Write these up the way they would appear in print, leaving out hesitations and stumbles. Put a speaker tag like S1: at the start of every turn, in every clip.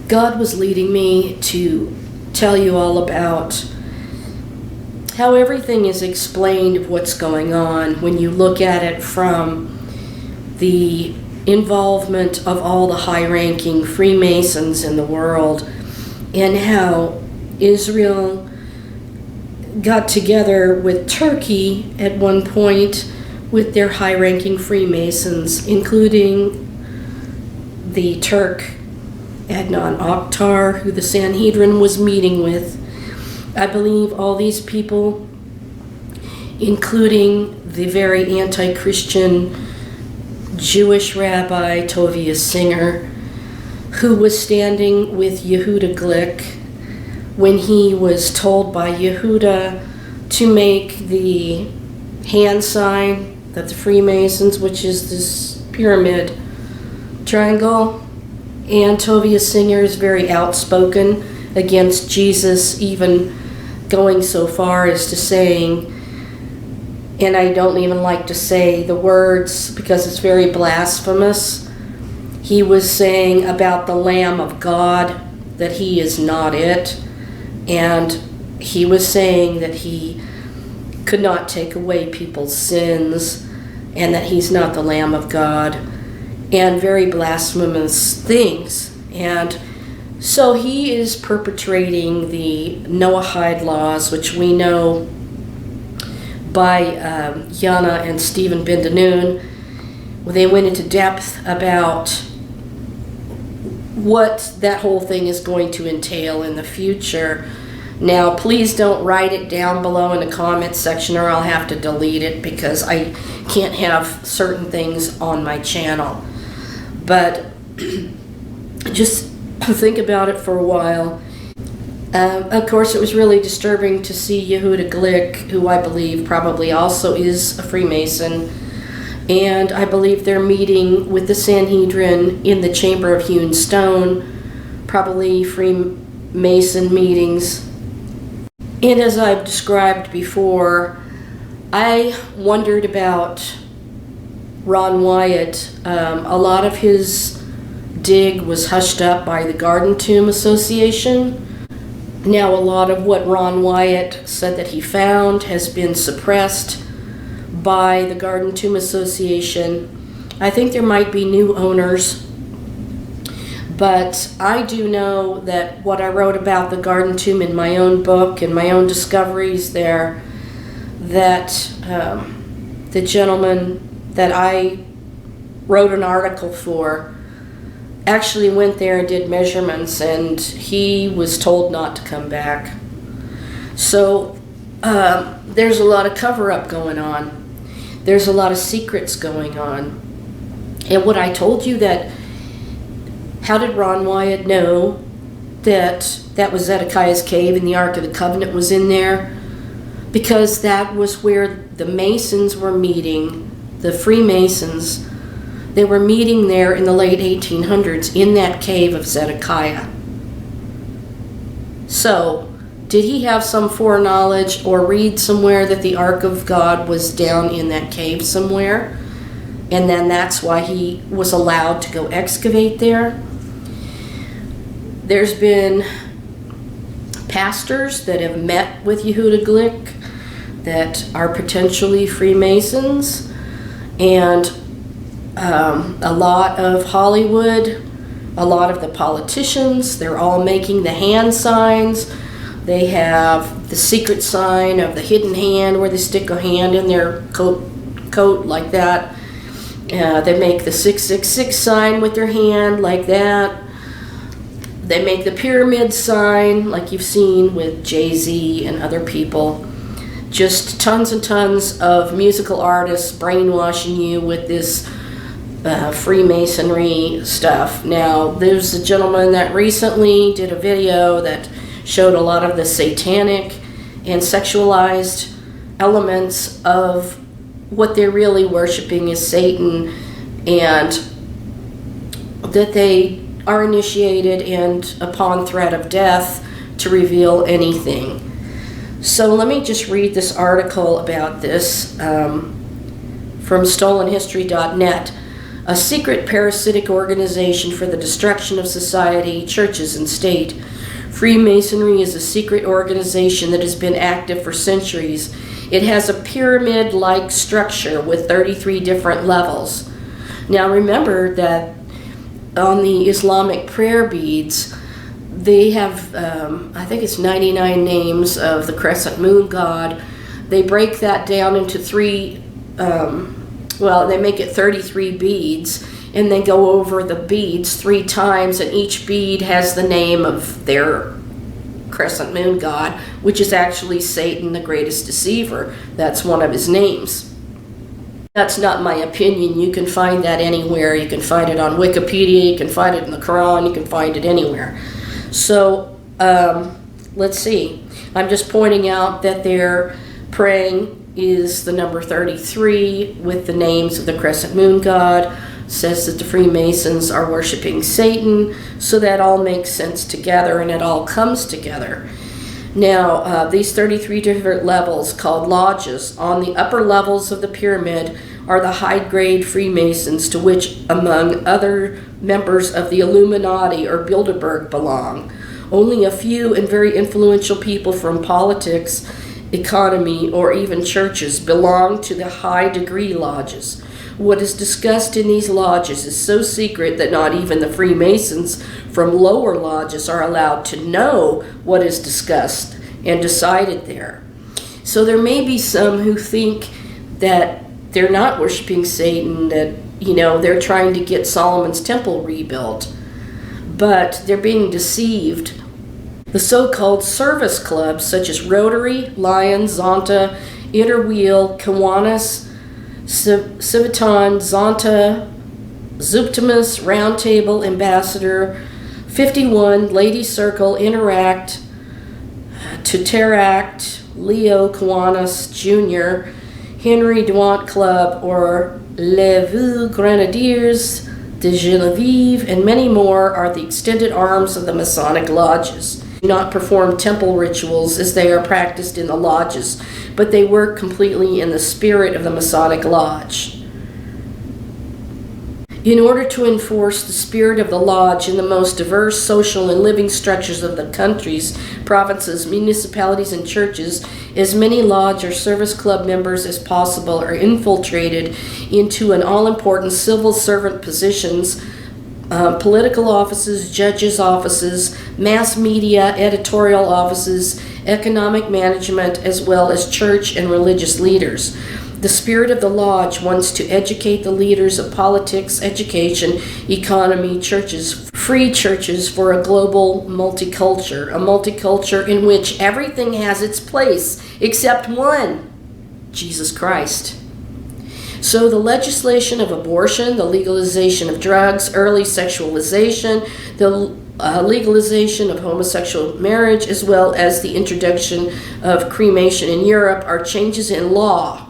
S1: God was leading me to tell you all about how everything is explained of what's going on when you look at it from the involvement of all the high-ranking Freemasons in the world, and how Israel got together with Turkey at one point with their high-ranking Freemasons, including the Turk Adnan Oktar, who the Sanhedrin was meeting with. I believe all these people, including the very anti-Christian Jewish rabbi Tovia Singer, who was standing with Yehuda Glick when he was told by Yehuda to make the hand sign that the Freemasons, which is this pyramid triangle, and Tovia Singer is very outspoken against Jesus, even going so far as to saying, and I don't even like to say the words because it's very blasphemous, he was saying about the Lamb of God that he is not it, and he was saying that he could not take away people's sins and that he's not the Lamb of God, and very blasphemous things. And so he is perpetrating the Noahide laws, which we know by Yana and Stephen Ben-Danoon. They went into depth about what that whole thing is going to entail in the future. Now, please don't write it down below in the comments section or I'll have to delete it because I can't have certain things on my channel. But just think about it for a while. Of course, it was really disturbing to see Yehuda Glick, who I believe probably also is a Freemason, and I believe they're meeting with the Sanhedrin in the Chamber of Hewn Stone, probably Freemason meetings. And as I've described before, I wondered about Ron Wyatt. A lot of his dig was hushed up by the Garden Tomb Association. Now, a lot of what Ron Wyatt said that he found has been suppressed by the Garden Tomb Association. I think there might be new owners, but I do know that what I wrote about the Garden Tomb in my own book and my own discoveries there, that the gentleman that I wrote an article for actually went there and did measurements, and he was told not to come back. So there's a lot of cover-up going on. There's a lot of secrets going on. And what I told you, that how did Ron Wyatt know that that was Zedekiah's cave and the Ark of the Covenant was in there? Because that was where the Masons were meeting, the Freemasons. They were meeting there in the late 1800s in that cave of Zedekiah. So, did he have some foreknowledge or read somewhere that the Ark of God was down in that cave somewhere? And then that's why he was allowed to go excavate there? There's been pastors that have met with Yehuda Glick that are potentially Freemasons, and a lot of Hollywood, a lot of the politicians, they're all making the hand signs. They have the secret sign of the hidden hand where they stick a hand in their coat like that. They make the 666 sign with their hand like that. They make the pyramid sign like you've seen with Jay-Z and other people. Just tons and tons of musical artists brainwashing you with this Freemasonry stuff. Now, there's a gentleman that recently did a video that showed a lot of the satanic and sexualized elements of what they're really worshiping is Satan, and that they are initiated and upon threat of death to reveal anything. So let me just read this article about this from stolenhistory.net. a secret parasitic organization for the destruction of society, churches, and state. Freemasonry is a secret organization that has been active for centuries. It has a pyramid-like structure with 33 different levels. Now remember that on the Islamic prayer beads, they have, I think it's 99 names of the crescent moon god. They break that down into three, they make it 33 beads, and they go over the beads 3 times, and each bead has the name of their crescent moon god, which is actually Satan, the greatest deceiver. That's one of his names. That's not my opinion. You can find that anywhere. You can find it on Wikipedia, you can find it in the Quran, you can find it anywhere. So, let's see. I'm just pointing out that their praying is the number 33 with the names of the crescent moon god. Says that the Freemasons are worshiping Satan, so that all makes sense together and it all comes together. Now, these 33 different levels, called lodges, on the upper levels of the pyramid are the high-grade Freemasons, to which, among other members of the Illuminati or Bilderberg belong. Only a few and very influential people from politics, economy, or even churches belong to the high-degree lodges. What is discussed in these lodges is so secret that not even the Freemasons from lower lodges are allowed to know what is discussed and decided there. So there may be some who think that they're not worshiping Satan, that, they're trying to get Solomon's temple rebuilt, but they're being deceived. The so-called service clubs, such as Rotary, Lions, Zonta, Interwheel, Kiwanis, Civitan, Zonta, Zuptimus, Roundtable, Ambassador, 51, Lady Circle, Interact, Tuteract, Leo Kiwanis Jr., Henry Duant Club, or Les Vieux Grenadiers de Genevieve, and many more are the extended arms of the Masonic lodges. Do not perform temple rituals as they are practiced in the lodges, but they work completely in the spirit of the Masonic lodge. In order to enforce the spirit of the lodge in the most diverse social and living structures of the countries, provinces, municipalities, and churches, as many lodge or service club members as possible are infiltrated into an all-important civil servant positions, political offices, judges' offices, mass media, editorial offices, economic management, as well as church and religious leaders. The spirit of the lodge wants to educate the leaders of politics, education, economy, churches, free churches for a global multiculture, a multiculture in which everything has its place except one, Jesus Christ. So the legislation of abortion, the legalization of drugs, early sexualization, the legalization of homosexual marriage, as well as the introduction of cremation in Europe are changes in law.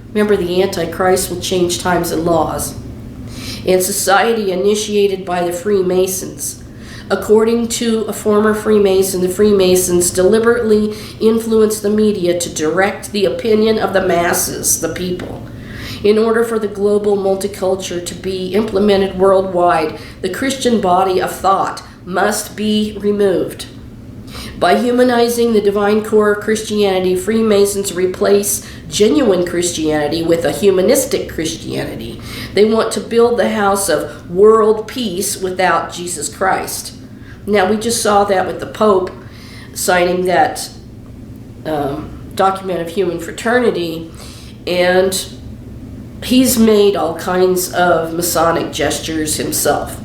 S1: Remember, the Antichrist will change times and laws. And society initiated by the Freemasons. According to a former Freemason, the Freemasons deliberately influenced the media to direct the opinion of the masses, the people. In order for the global multiculture to be implemented worldwide, the Christian body of thought must be removed. By humanizing the divine core of Christianity, Freemasons replace genuine Christianity with a humanistic Christianity. They want to build the house of world peace without Jesus Christ. Now, we just saw that with the Pope signing that document of human fraternity, and he's made all kinds of Masonic gestures himself.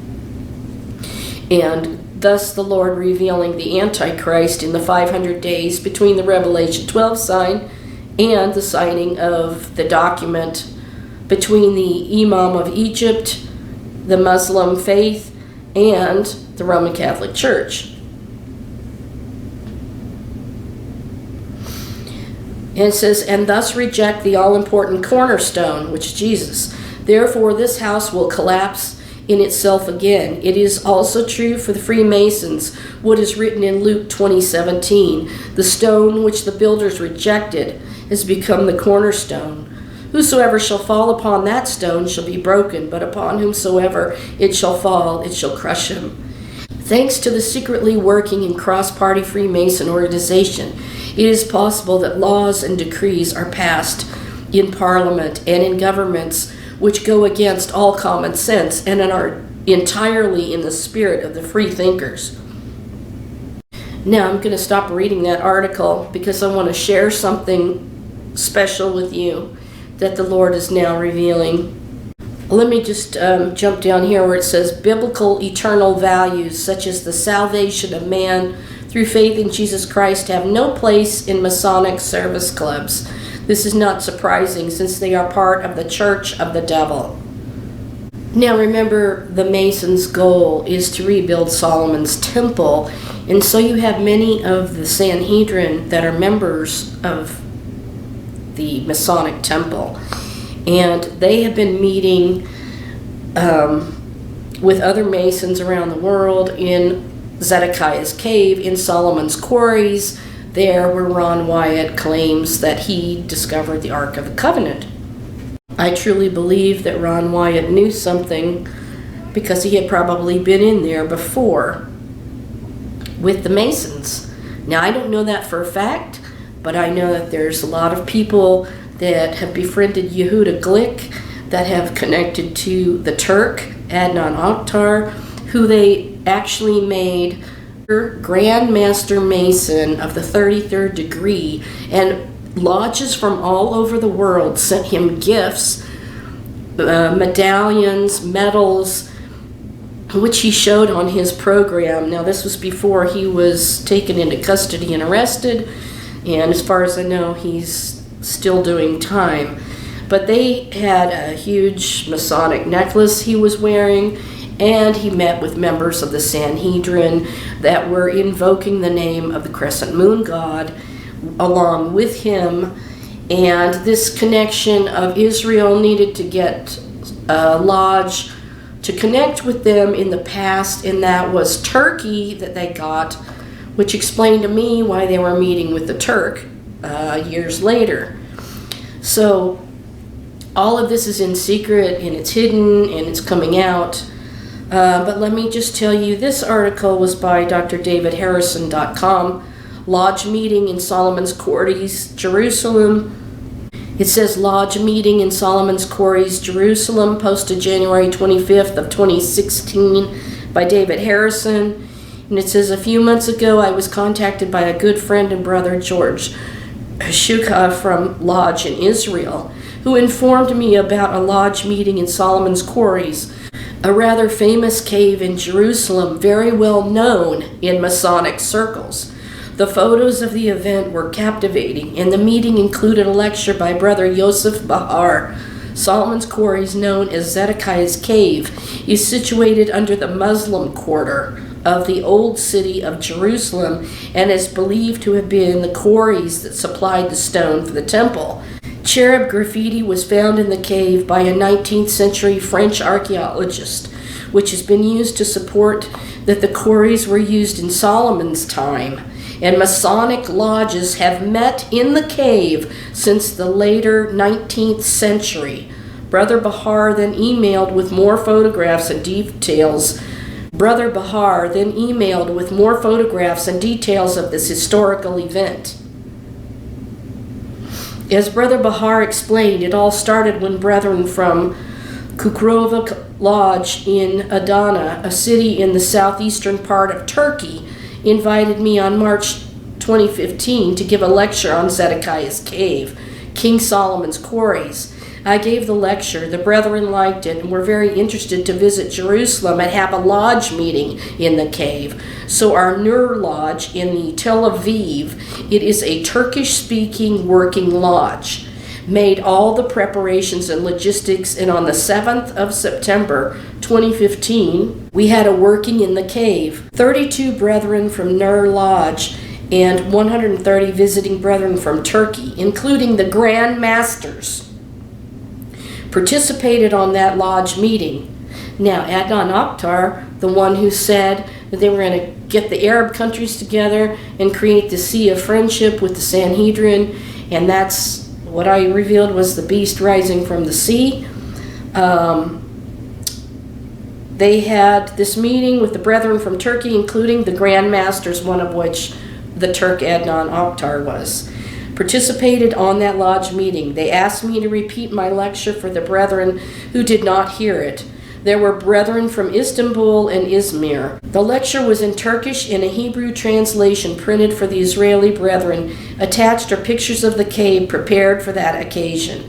S1: And thus the Lord revealing the Antichrist in the 500 days between the Revelation 12 sign and the signing of the document between the Imam of Egypt, the Muslim faith, and the Roman Catholic Church. And it says, and thus reject the all-important cornerstone, which is Jesus. Therefore, this house will collapse in itself again. It is also true for the Freemasons, what is written in Luke 20:17. The stone which the builders rejected has become the cornerstone. Whosoever shall fall upon that stone shall be broken, but upon whomsoever it shall fall, it shall crush him. Thanks to the secretly working and cross-party Freemason organization, it is possible that laws and decrees are passed in Parliament and in governments which go against all common sense and are entirely in the spirit of the free thinkers. Now I'm going to stop reading that article because I want to share something special with you that the Lord is now revealing. Let me just jump down here where it says biblical eternal values such as the salvation of man through faith in Jesus Christ have no place in Masonic service clubs. This is not surprising since they are part of the church of the devil. Now remember, the Masons' goal is to rebuild Solomon's temple, and so you have many of the Sanhedrin that are members of the Masonic temple, and they have been meeting with other Masons around the world in Zedekiah's cave, in Solomon's quarries, there where Ron Wyatt claims that he discovered the Ark of the Covenant. I truly believe that Ron Wyatt knew something because he had probably been in there before with the Masons. Now, I don't know that for a fact, but I know that there's a lot of people that have befriended Yehuda Glick, that have connected to the Turk, Adnan Oktar, who they actually made Grand Master Mason of the 33rd degree, and lodges from all over the world sent him gifts, medallions, medals, which he showed on his program. Now, this was before he was taken into custody and arrested, and as far as I know, he's still doing time. But they had a huge Masonic necklace he was wearing, and he met with members of the Sanhedrin that were invoking the name of the Crescent Moon God along with him. And this connection of Israel needed to get a lodge to connect with them in the past, and that was Turkey that they got, which explained to me why they were meeting with the Turk years later. So all of this is in secret, and it's hidden, and it's coming out. But let me just tell you, this article was by drdavidharrison.com, Lodge Meeting in Solomon's Quarries, Jerusalem. It says Lodge Meeting in Solomon's Quarries, Jerusalem, posted January 25th of 2016 by David Harrison. And it says, a few months ago I was contacted by a good friend and brother, George Shuka from Lodge in Israel, who informed me about a lodge meeting in Solomon's Quarries, a rather famous cave in Jerusalem, very well known in Masonic circles. The photos of the event were captivating, and the meeting included a lecture by Brother Yosef Bahar. Solomon's Quarries, known as Zedekiah's Cave, is situated under the Muslim quarter of the old city of Jerusalem and is believed to have been the quarries that supplied the stone for the temple. Cherub graffiti was found in the cave by a 19th century French archaeologist, which has been used to support that the quarries were used in Solomon's time, and Masonic lodges have met in the cave since the later 19th century. Brother Bahar then emailed with more photographs and details. Brother Bahar then emailed with more photographs and details of this historical event. As Brother Bahar explained, it all started when brethren from Kukrova Lodge in Adana, a city in the southeastern part of Turkey, invited me on March 2015 to give a lecture on Zedekiah's Cave, King Solomon's Quarries. I gave the lecture, the brethren liked it, and were very interested to visit Jerusalem and have a lodge meeting in the cave. So our Nur Lodge in the Tel Aviv, it is a Turkish-speaking working lodge, made all the preparations and logistics, and on the 7th of September 2015, we had a working in the cave. 32 brethren from Nur Lodge and 130 visiting brethren from Turkey, including the Grandmasters, participated on that lodge meeting. Now, Adnan Oktar, the one who said that they were going to get the Arab countries together and create the Sea of Friendship with the Sanhedrin, and that's what I revealed was the beast rising from the sea. They had this meeting with the brethren from Turkey, including the grandmasters, one of which the Turk Adnan Oktar was. Participated on that lodge meeting. They asked me to repeat my lecture for the brethren who did not hear it. There were brethren from Istanbul and Izmir. The lecture was in Turkish, and a Hebrew translation printed for the Israeli brethren. Attached are pictures of the cave prepared for that occasion.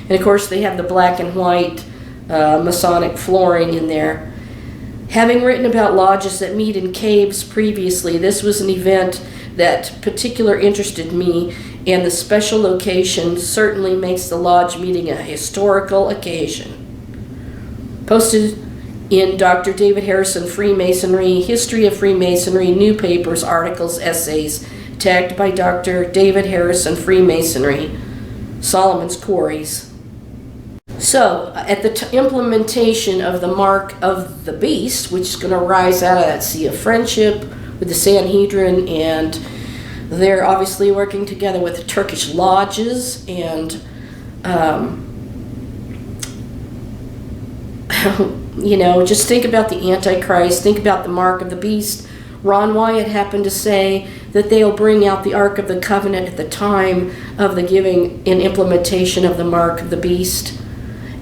S1: And of course they have the black and white Masonic flooring in there. Having written about lodges that meet in caves previously, this was an event that particularly interested me, and the special location certainly makes the lodge meeting a historical occasion. Posted in Dr. David Harrison Freemasonry, History of Freemasonry, New Papers, Articles, Essays, tagged by Dr. David Harrison Freemasonry, Solomon's Quarries. So, at the implementation of the mark of the beast, which is going to rise out of that sea of friendship with the Sanhedrin, and they're obviously working together with the Turkish lodges, and you know, just think about the Antichrist, think about the mark of the beast. Ron Wyatt happened to say that they'll bring out the Ark of the Covenant at the time of the giving and implementation of the mark of the beast.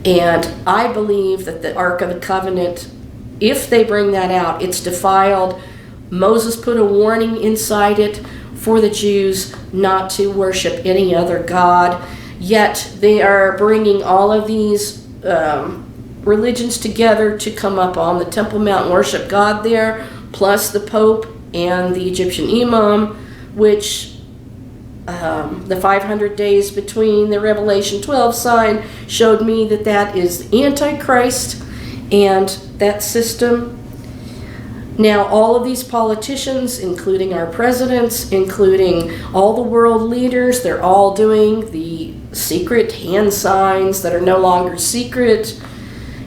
S1: And I believe that the Ark of the Covenant, if they bring that out, it's defiled. Moses put a warning inside it for the Jews not to worship any other god. Yet they are bringing all of these religions together to come up on the Temple Mount and worship God there, plus the Pope and the Egyptian Imam, which the 500 days between the Revelation 12 sign showed me that that is the Antichrist and that system. Now, all of these politicians, including our presidents, including all the world leaders, they're all doing the secret hand signs that are no longer secret.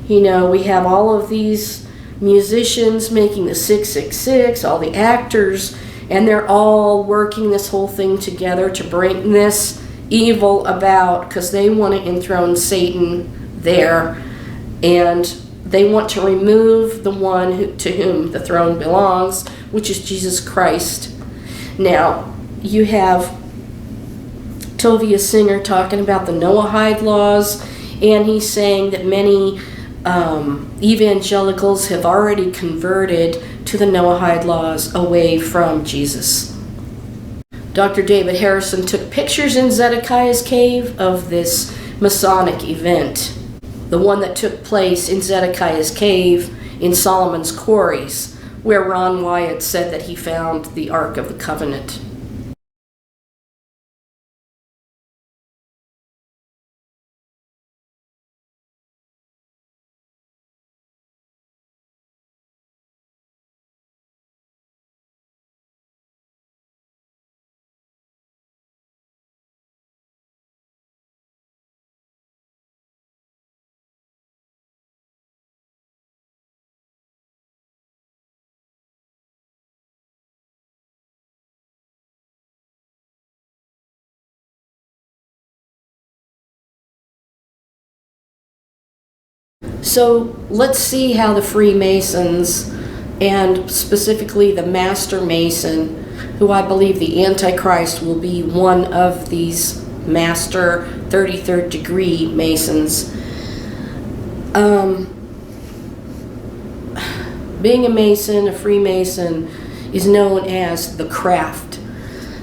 S1: You know, we have all of these musicians making the 666, all the actors, and they're all working this whole thing together to bring this evil about, because they want to enthrone Satan there, and they want to remove the one to whom the throne belongs, which is Jesus Christ. Now, you have Tovia Singer talking about the Noahide laws, and he's saying that many evangelicals have already converted to the Noahide laws away from Jesus. Dr. David Harrison took pictures in Zedekiah's cave of this Masonic event, the one that took place in Zedekiah's cave in Solomon's Quarries, where Ron Wyatt said that he found the Ark of the Covenant. So let's see how the Freemasons, and specifically the Master Mason, who I believe the Antichrist will be one of these Master 33rd degree Masons. Being a Mason, a Freemason, is known as the craft.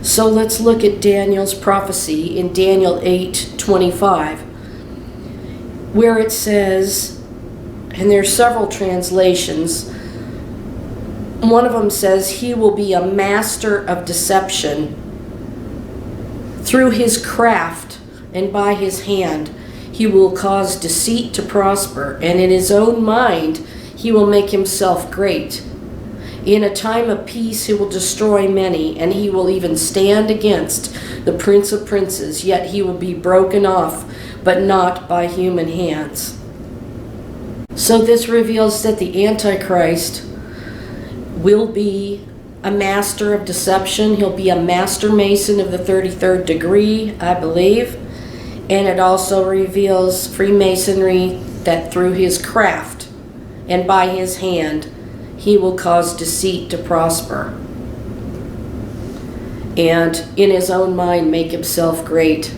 S1: So let's look at Daniel's prophecy in Daniel 8:25, where it says, and there's several translations, one of them says, he will be a master of deception. Through his craft and by his hand, he will cause deceit to prosper, and in his own mind, he will make himself great. In a time of peace, he will destroy many, and he will even stand against the Prince of Princes, yet he will be broken off, but not by human hands. So this reveals that the Antichrist will be a master of deception. He'll be a master mason of the 33rd degree, I believe. And it also reveals Freemasonry, that through his craft and by his hand, he will cause deceit to prosper, and in his own mind make himself great.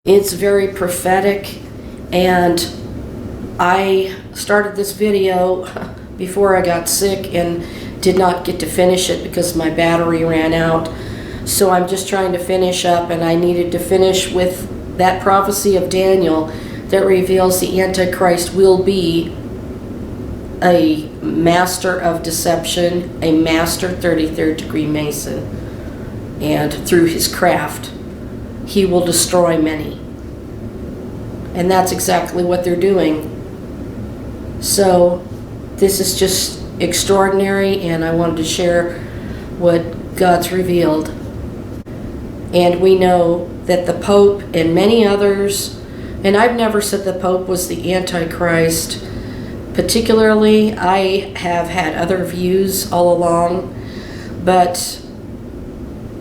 S1: It's very prophetic, and I started this video before I got sick and did not get to finish it because my battery ran out. So I'm just trying to finish up, and I needed to finish with that prophecy of Daniel that reveals the Antichrist will be a master of deception, a master 33rd degree Mason, and through his craft he will destroy many. And that's exactly what they're doing. So this is just extraordinary, and I wanted to share what God's revealed. And we know that the Pope and many others, and I've never said the Pope was the Antichrist particularly. I have had other views all along, but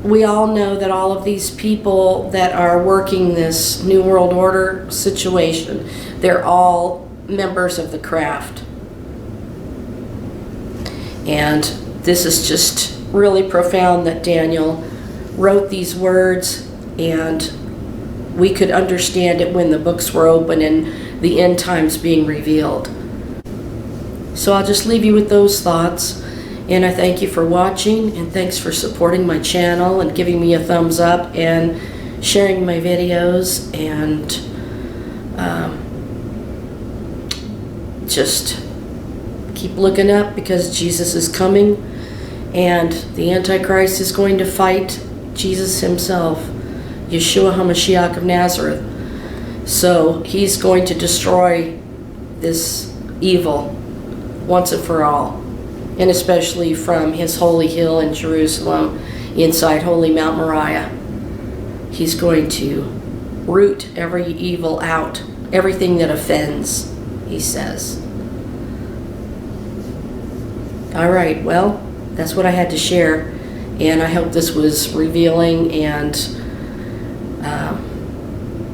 S1: we all know that all of these people that are working this New World Order situation, they're all members of the craft. And this is just really profound that Daniel wrote these words, and we could understand it when the books were open and the end times being revealed. So I'll just leave you with those thoughts. And I thank you for watching, and thanks for supporting my channel and giving me a thumbs up and sharing my videos, and just keep looking up, because Jesus is coming, and the Antichrist is going to fight Jesus himself, Yeshua HaMashiach of Nazareth. So he's going to destroy this evil once and for all. And especially from his holy hill in Jerusalem, inside holy Mount Moriah. He's going to root every evil out, everything that offends, he says. All right, well, that's what I had to share, and I hope this was revealing, and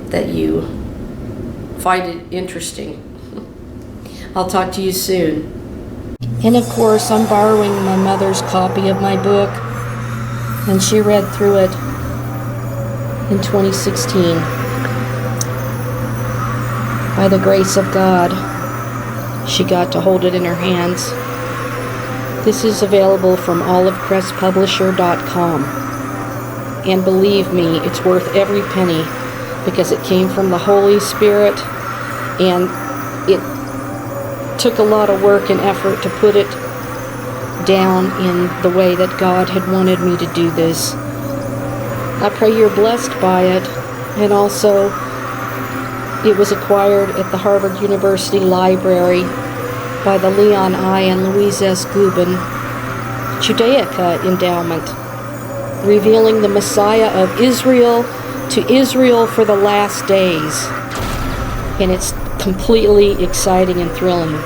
S1: that you find it interesting. I'll talk to you soon. And of course, I'm borrowing my mother's copy of my book, and she read through it in 2016. By the grace of God, she got to hold it in her hands. This is available from olivecrestpublisher.com. And believe me, it's worth every penny, because it came from the Holy Spirit, and it took a lot of work and effort to put it down in the way that God had wanted me to do this. I pray you're blessed by it. And also, it was acquired at the Harvard University Library by the Leon I. and Louise S. Gubin Judaica Endowment, revealing the Messiah of Israel to Israel for the last days. And it's completely exciting and thrilling.